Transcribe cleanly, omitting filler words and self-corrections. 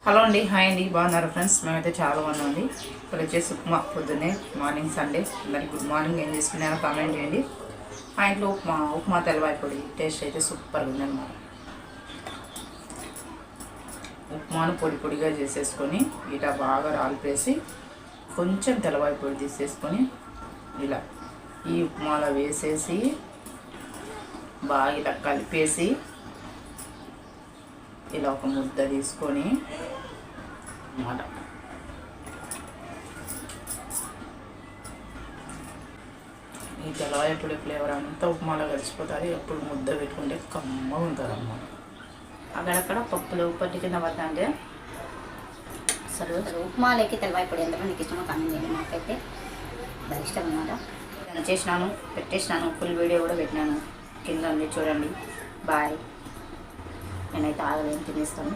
Hello అండి, hi అండి, బాగున్నారు ఫ్రెండ్స్? మేమైతే చాలా బాగున్నామండి. ఇప్పుడు వచ్చేసి ఉప్మా పొద్దున్నే మార్నింగ్ సండే అందరికి గుడ్ మార్నింగ్. ఏం చేసుకున్నారో కామెంట్ చేయండి. మా ఇంట్లో ఉప్మా తెల్లవాయి పొడి టేస్ట్ అయితే సూపర్గా ఉందన్నమాట. ఉప్మాను పొడి పొడిగా చేసేసుకొని ఇట్లా బాగా రాలిపేసి కొంచెం తెల్లవాయి పొడి తీసేసుకొని ఇలా ఈ ఉప్మాలో వేసేసి బాగా ఇలా కలిపేసి ఇలా ఒక ముద్ద తీసుకొని అన్నమాట ఈ తెల్లవాయి పొడి ఫ్లేవర్ అంతా ఉప్మాలో కలిసిపోతుంది. ఎప్పుడు ముద్ద పెట్టుకుంటే కమ్మగా ఉంటుంది అన్నమాట. అక్కడక్కడ పప్పులు పొట్టి కింద పడుతుంటే అసలు ఉప్మాలోకి తెల్లవాయి పొడి ఎంతమందికి ఇష్టమో కామెంట్ చేయండి. మాకైతే బాగా ఇష్టం అన్నమాట. నేను చేసినాను, పెట్టేసినాను, ఫుల్ వీడియో కూడా పెట్టినాను, కింద ఉంది చూడండి. బాయ్. నేనైతే ఆగలేని తినేస్తాను.